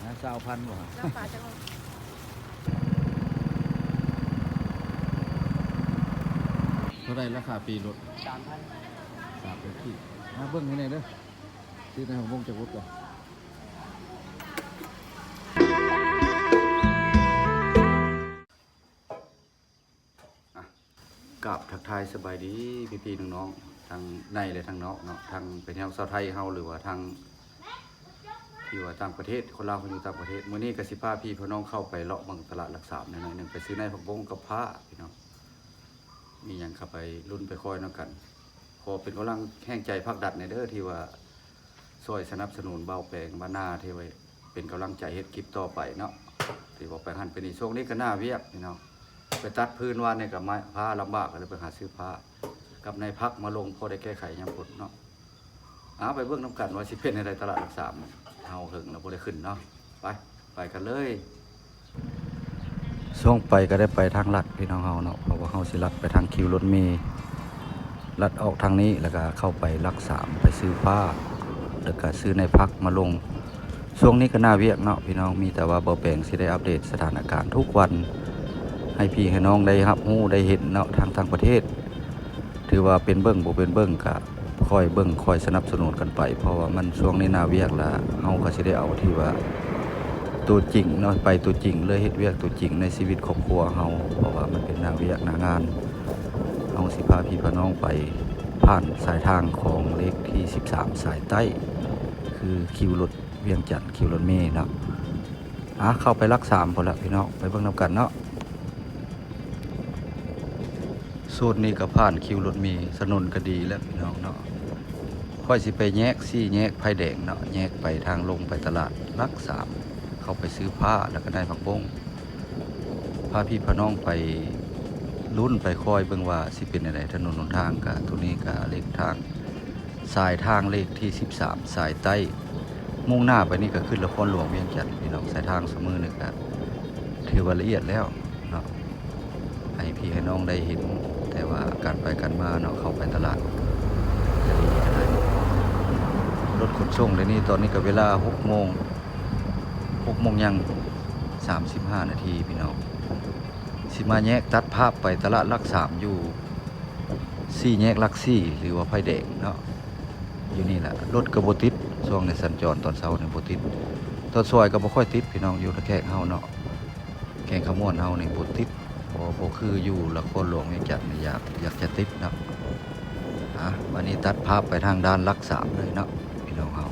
20,000 บ่ฮะน้ำปลาจังเลย เท่าไรราคาปีรถ 3,000 3เป็นที่เบิ่งให้หน่อยเด้อซื้อในของวงจักรวุฒิก่อนกับทักทายสบายดีพี่ๆน้องๆทางในและทางนอกเนาะทางเป็นแนวชาวไทยเฮาหรือว่าทางที่ว่าต่างประเทศคนลาวคนอยู่ต่างประเทศมื้อนี้ก็สิพาพี่พี่น้องเข้าไปเลาะเบิ่งตลาดหลักสามหน่อยๆนึงไปซื้อในผักบงกับผ้าพี่น้องมีหยังเข้าไปลุ้นไปคอยนำกันขอเป็นกำลังแห่งใจพักดัดในเด้อที่ว่าช่วยสนับสนุนเบาแปลงบ้านนาที่ไว้เป็นกำลังใจเฮ็ดคลิปต่อไปเนาะที่บอกไปหันไปนี่ช่วงนี้ก็น่าเวียกพี่น้องไปตัดพื้นว่าเนี่ยกับไม้ผ้าลำบากก็เลยไปหาซื้อผ้ากับในพักมาลงพอได้แก้ไขยามฝนเนาะไปเบิ่งน้ำกันว่าสิเป็นในตลาดหลักสามเฮาถึงแล้วบ่ได้ขึ้นเนาะไปกันเลยช่วงไปก็ได้ไปทางลัดพี่น้องเฮาเนาะเพราะว่าเฮาสิลัดไปทางคิวรถเมล์ลัดออกทางนี้แล้วก็เข้าไปหลักสามไปซื้อผ้าแล้วก็ซื้อในพักมาลงช่วงนี้ก็น่าเวียกเนาะพี่น้องมีแต่ว่าเบาแปลงสิได้อัปเดตสถานการณ์ทุกวันให้พี่ให้น้องได้รับรู้ได้เห็นเนาะทางต่างประเทศถือว่าเป็นเบิ่งบ่เป็นเบิ่งก็คอยเบิ่งคอยสนับสนุนกันไปเพราะว่ามันช่วงนี้น่าเวียกแล้วเฮาก็สิได้เอาที่ว่าตัวจริงเนาะไปตัวจริงเลยเฮ็ดเวียกตัวจริงในชีวิตครอบครัวเฮาเพราะว่ามันเป็นน่าเวียกน่างานเฮาสิพาพี่พาน้องไปผ่านสายทางของเลขที่13สายใต้คือคิวรถเวียงจันทน์คิวรถเมล์เนาะเข้าไปรัก3พุ่นละพี่น้องไปเบิ่งนำกันเนาะโซนนี้ก็ผ่านคิวรถเมล์ถนนก็ดีแล้วพี่น้องเนาะค่อยสิไปแยก4แยกไผ่แดงเนาะแยกไปทางลงไปตลาดรัก3เข้าไปซื้อผ้าแล้วก็ได้ผักบงพาพี่พาน้องไปลุ้นไปคอยเบิ่งว่าสิเป็นอะไรถนนหนทางก็ตัวนี้ก็เลขทางสายทางเลขที่13สายใต้มุ่งหน้าไปนี่ก็ขึ้นนครหลวงเวียงจันทน์พี่น้องสายทางเสมอนี่ก็ถือว่าละเอียดแล้วเนาะให้พี่ให้น้องได้เห็นแต่ว่าการไปกันมาเนาะเข้าไปตลาดจะดีจะได้รถขนส่งเลยนี่ตอนนี้ก็เวลา6 โมงยัง35 นาทีพี่น้องสิมาแยกตัดภาพไปตลาดหลัก3อยู่4แยกหลัก4หรือว่าไผ่แดงเนาะอยู่นี่แหละรถก็บ่ติดช่วงในสัญจรตอนเช้านี่บ่ติดตอนซอยก็บ่ค่อยติดพี่น้องอยู่ตะแคกเฮาเนาะแข่งขมวนเฮานี่บ่ติดบ่คืออยู่ละครหลวงเวียงจันทน์นี่อยากจะติดเนาะวันนี้ตัดภาพไปทางด้านหลัก3เลยเนาะพี่น้องเฮา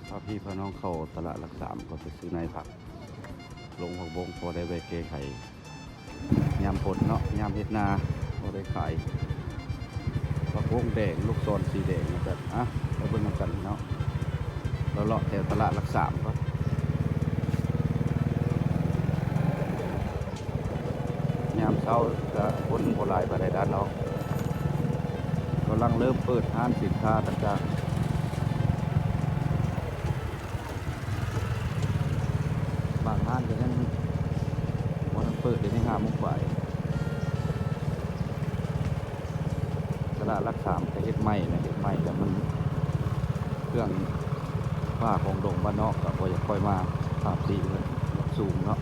พาพี่พาน้องเข้าตลาดหลัก3ก็ไปซื้อในผักลงผักบงพอได้ไปเกไข่ยามฝนเนาะยามเฮ็ดนาพอได้ขายผักบงแดงลูกศรสีแดงนะครับไปเบิ่งนำกันเนาะเราเลาะแถวตลาดหลัก3ก็ยามเช้าก็คนบ่หลายปานใดด้านนอกกำลังเริ่มเปิดร้านสินค้าต่างๆบางร้านก็ยังบ่ทันเปิดเดี๋ยวนี้5 โมงบ่ายตลาดหลัก3ก็เฮ็ดใหม่นะเฮ็ดใหม่แต่มันเครื่องฝ้าของดงบ้านนอกก็บ่อยากค่อยมาภาพสีมันสูงเนาะ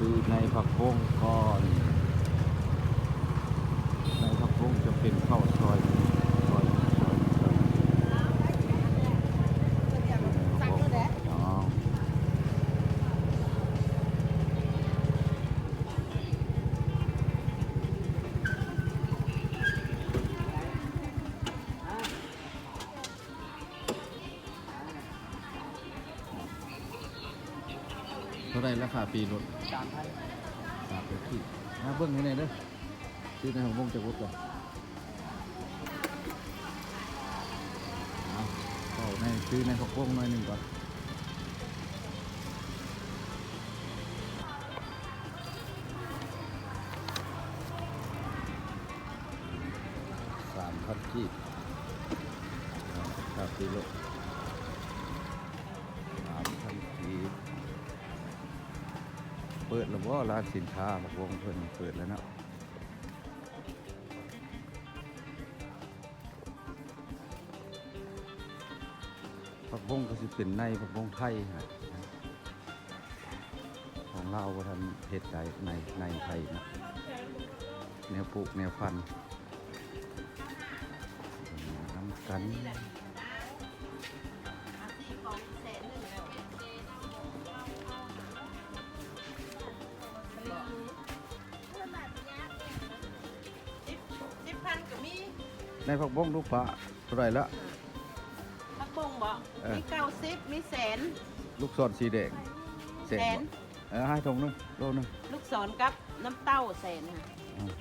ซื้อในผักบงก่อนในผักบงจะเป็นข้าวซอยสั่งแล้วแหละเท่าไรราคาปีรถ 3,000 3เป็นที่เบิ่งให้หน่อยเด้อซื้อในของวงจักรวุฒิก่อนเข้าในซื้อในผักบงหน่อยหนึงก่อน3,000 กีบครับปีรถ3,000 กีบเปิดแล้วว่าร้านสินค้าผักบงเพิ่นเปิดแล้วเนาะ ผักบงก็สิเป็นในผักบงไทยฮะของเราบ่ทันเฮ็ดได้ในไทยนะแนวปลูกแนวพันธุ์น้ำกัน10,000ก็มี ในผักบงลูกปลาเท่าไหร่ละ ผักบงบ่มี90มีแสน ลูกศรสีแดงแสนบ่ให้ทงนึงโลนึง ลูกศรกับน้ำเต้าแสนค่ะ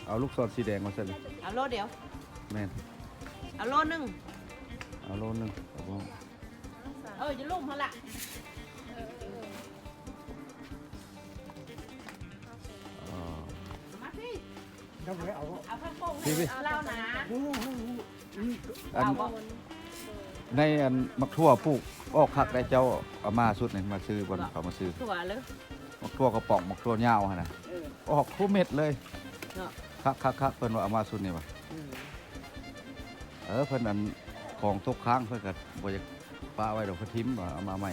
เอาลูกศรสีแดงมาใส่เลย เอาโลเดียว แม่น เอาโลนึง เอาโลนึงผักบง อย่าลุ่มเขาละ อ๋อ มาพี่ đâu phải ẩu เอาผักบง พี่ เอาเหล้านะ อัน เอาบ่ ในอันมักทั่วปลูกออกคักได้เจ้าเอามาสุดนี่มาซื้อบนเขามาซื้อ ถั่วเลย มักทั่วกระป๋องมักทั่วยาวหั่นน่ะออกทุกเม็ดเลย เนาะ คักเพิ่นว่าเอามาสุดนี่ว่ะเพิ่นอันของตกค้างเพิ่นก็บ่อยากปาไว้ดอกเพิ่นทิ่มว่าเอามาใหม่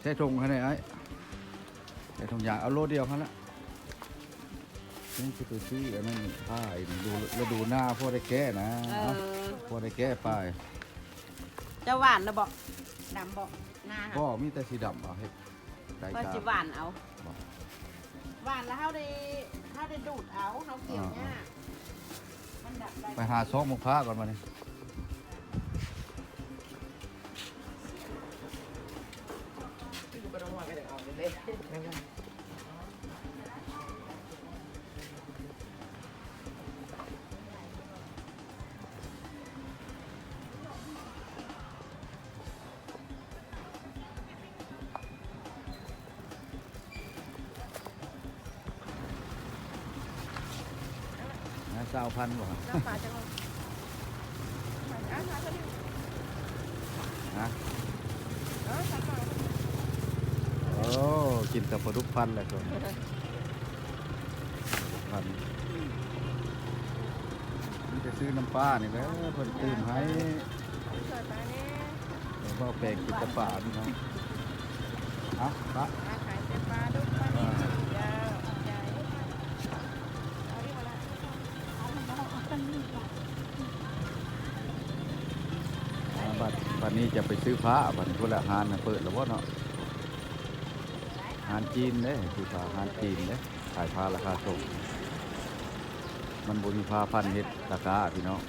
ใส่ถุงให้ได้ไอ้ใส่ถุงยางเอาโลเดียวคั่นละนี่คือตัวซื้ออันนั้นผ้าไอ้นี่ดูแล้วดูหน้าพอได้แก้นะพอได้แก้ไป จะหวานนะบ่ดำบ่หน้า ก็ ค่ะ มีแต่สีดำเอาเฮ็ดได้ ก็ ตา สิหวานเอา บ่ หวานแล้วเฮาได้ดูดเอาเฮาเกี่ยวเนี่ยมันดับได้ ไปหาซอกหมกผ้าก่อนมานี่นะ20,000บ่ฮะ น้ำปลาจะลงฮะโอ้กินกับปลาดุกพันแหละตัวพันนี่จะซื้อน้ำปลานี่แหล้วเพิ่นตื่นให้เดี๋ยวว่าแปลงกินกับปลาพี่น้องเอาปลา ขายเป็นปลาดุกปลาดิบยาวใหญ่ บัดนี้จะไปซื้อผ้าบัดพุ่นละหานน่ะเปิดแล้วบ่เนาะหานจีนเด้ซื้อผ้าหานจีนเด้ขายผ้าราคาส่งมันบ่มีผ้าพันเฮ็ดราคาพี่น้อง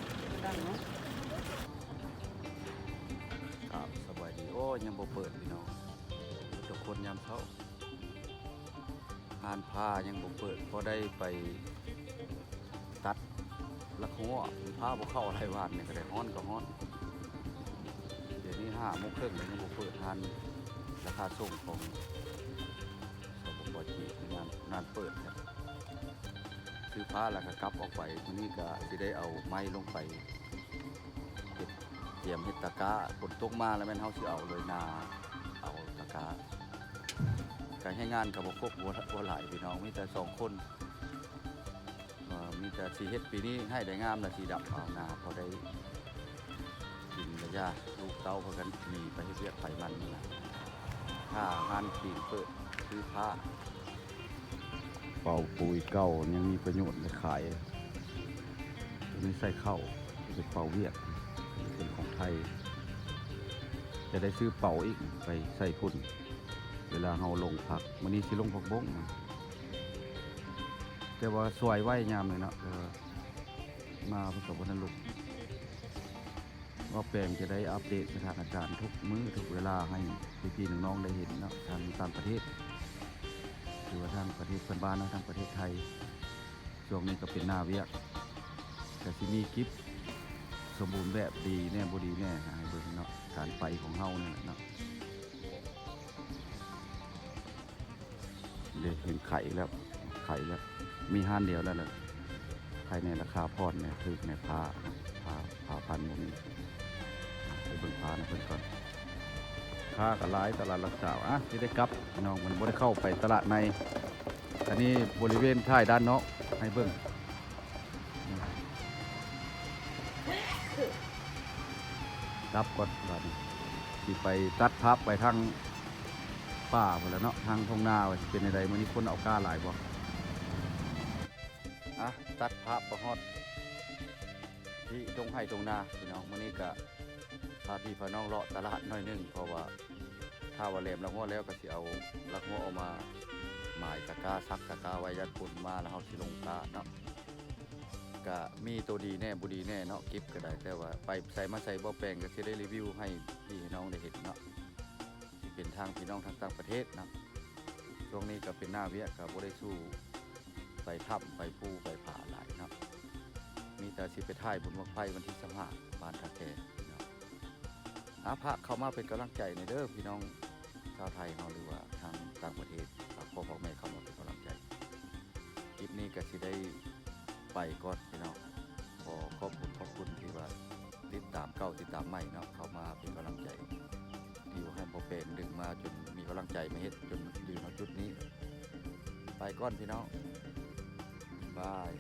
ครับสบายดีโอ้ยังบ่เปิดพี่น้องทุกคนยามเช้าหานผ้ายังบ่เปิดพอได้ไปตัดละหัวผ้าบ่เข้าอะไรวานนี่ก็ได้ฮ้อนก็ฮ้อนเดี๋ยวนี้5:30นยังบ่เปิดหานราคาส่งของสปปจีงานเปิดครับซื้อผ้าแล้วก็กลับออกไปมื้อนี้ก็สิได้เอาไม้ลงไปเฮ็ด เตรียมเฮ็ดตะกร้าฝนตกมาแล้วแม่นเฮาสิเอาเลยนาเอาตะกร้าการให้งานกับบ่ครบบ่หลายพี่น้องมีแต่2คนมีแต่สิเฮ็ดปีนี้ให้ได้งามน่ะสิดับเอานาพอได้กินระยะลูกเต้าพากันหนีไปเฮ็ดเวียกไผมันนี่ล่ะถ้าหานปีเปิดซื้อผ้าเป่าปุ๋ยเก่ายังมีประโยชน์ในขายมีใส่เข้าเป็นเป่าเวียก เป็นของไทย จะได้ซื้อเป่าอีกไปใส่พุ่นเวลาเฮาลงผักมื้อนี้สิลงผักบงแต่ว่าสวยไว้ยามเลยเนาะมาประสบวันลุกว่าแปลงจะได้อัปเดตสถานการณ์ทุกมื้อทุกเวลาให้พี่ๆน้องๆได้เห็นเนาะทางต่างประเทศหรือว่าทางประเทศเพื่อนบ้านนะทางประเทศไทยช่วงนี้ก็เป็นหน้าเวียกแต่สิมีคลิปสมบูรณ์แบบดีแน่บ่ดีแน่ให้เบิ่งเนาะการไปของเฮานี่แหละเนาะเดี๋ยวเห็นไข่แล้วมีห้านเดียวแล้วแหละไข่ในราคาพอดเนี่ยคือในผ้าพันบ่มีไปเบิ่งผ้านะเพิ่นก่อนค่าก็หลายตลาดรักษาสิได้กลับพี่น้องมันบ่ได้เข้าไปตลาดในอันนี้บริเวณท้ายด้านนอกให้เบิ่ง ดับก่อนบัดนี้สิไปตัดภาพไปทางป่าพุ่นแหล้วเนาะทางทุ่งนาว่าสิเป็นอะไรมื้อนี้คนเอากล้าหลายบ่ตัดภาพบ่ฮอดที่ตรงไห้ตรงนาพี่น้องมื้อนี้ก็พาพี่พาน้องเลาะตลาดหน่อยหนึงเพราะว่าถ้าว่าแหลมละหัวแล้วก็สิเอาละหัวออกมาหมายตะกร้าซักตะกร้าไว้ยัดปุ่นมาแล้วเฮาสิลงกาเนาะก็มีตัวดีแน่บ่ดีแน่เนาะเก็บก็ได้แต่ว่าไปใส่มาใส่บ่แปลงก็สิได้รีวิวให้พี่น้องได้เห็นเนาะสิเป็นทางพี่น้องทางต่างประเทศเนาะช่วงนี้ก็เป็นหน้าเวียก็บ่ได้สู้ไปถ้ำไปภูไปผาหลายเนาะมีแต่สิไปถ่ายบุญบั้งไฟวันที่25บ้านท่าแก่เนาะพระเข้ามาเป็นกำลังใจในเด้อพี่น้องชาวไทยเฮาหรือว่าทางต่างประเทศฝากพ่อแม่เข้ามาเป็นกำลังใจคลิปนี้ก็สิได้ไปก่อนพี่น้องขอบคุณที่ว่าติดตามเก่าติดตามใหม่เนาะเข้ามาเป็นกำลังใจที่ให้พ่อเป็นดึงมาจนมีกำลังใจมาเฮ็ดจนยืนเอาจุดนี้ไปก่อนพี่น้องบาย